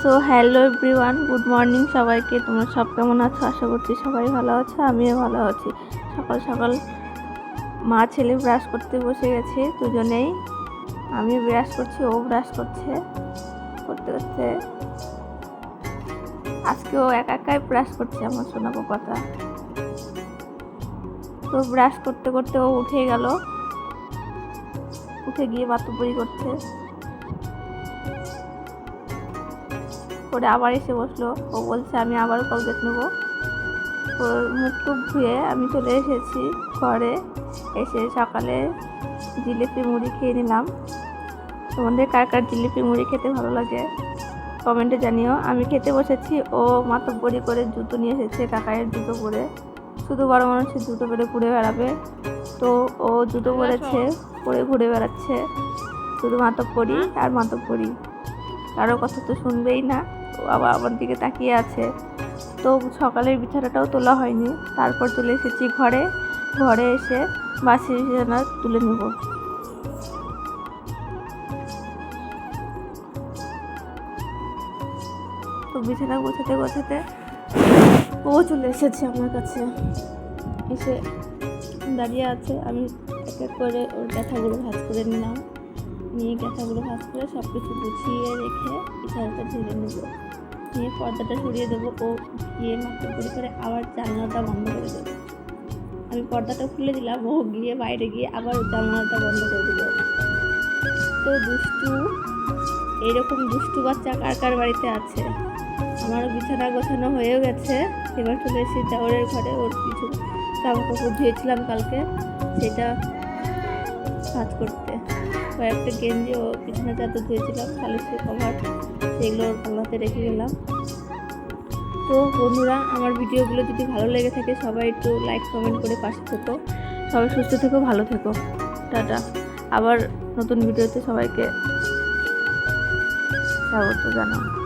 So hello everyone, good morning সবাইকে। তোমরা সব কেমন আছো? আশা করছি সবাই ভালো আছো, আমিও ভালো আছি। সকাল সকাল মা ছেলে ব্রাশ করতে বসে গেছে দুজনেই। আমি ব্রাশ করছি, ও ব্রাশ করছে। করতে করতে আজকে ও একা একাই ব্রাশ করছে, আমার সোনা পাপাটা। তো ব্রাশ করতে করতে ও উঠে গেল, উঠে গিয়ে বাতুপুরি করছে, করে আবার এসে বসলো। ও বলছে আমি আবারও কলগেট নেবো। ওর মুখ টুক ধুয়ে আমি চলে এসেছি ঘরে। এসে সকালে জিলিপি মুড়ি খেয়ে নিলাম। তোমাদের কার কার জিলিপি মুড়ি খেতে ভালো লাগে কমেন্টে জানিও। আমি খেতে বসেছি, ও মাতব্বরি করে জুতো নিয়ে এসেছে, কাকায়ের জুতো পরে। শুধু বড় মানুষের জুতো পরে ঘুরে বেড়াবে, তো ও জুতো পরেছে, পরে ঘুরে বেড়াচ্ছে। শুধু মাতব্বরি আর মাতব্বরি, কারো কথা তো শুনবেই না। ও আবার আমার দিকে তাকিয়ে আছে। তো সকালের বিছানাটাও তোলা হয়নি, তারপর চলে এসেছি ঘরে। ঘরে এসে বাসি বিছানা তুলে নেব। তো বিছানা গোছাতে গোছাতে ও চলে এসেছে আমার কাছে, এসে দাঁড়িয়ে আছে। আমি এক এক করে ওর ব্যথাগুলো ভাঁজ করে নিলাম, নিয়ে ব্যথাগুলো ভাঁজ করে সব কিছু গুছিয়ে রেখে বিছানাটা ঝেড়ে নেব। নিয়ে পর্দাটা সরিয়ে দেবো। ও গিয়ে মাতব্বরি করে আবার জানলাটা বন্ধ করে দেবো। আমি পর্দাটা খুলে দিলাম, ও গিয়ে বাইরে গিয়ে আবার জানলাটা বন্ধ করে দিল। তো দুষ্টু, এইরকম দুষ্টু বাচ্চা কার কার বাড়িতে আছে? আমারও বিছানা গোছানো হয়েও গেছে। এবার চলে এসে দেওরের ঘরে। ওর কিছু জামা কাপড় ধুয়েছিলাম কালকে, সেটা ভাঁজ করতে। কয়েকটা গেঞ্জি ও বিছানা চাদর ধুয়েছিলাম, তাহলে সে কভার, সেগুলো ওর পাল্লাতে রেখে গেলাম। তো বন্ধুরা, আমার ভিডিওগুলো যদি ভালো লেগে থাকে সবাই একটু লাইক কমেন্ট করে পাশে থেকো। সবাই সুস্থ থেকো, ভালো থেকো। টাটা। আবার নতুন ভিডিওতে সবাইকে স্বাগত জানাই।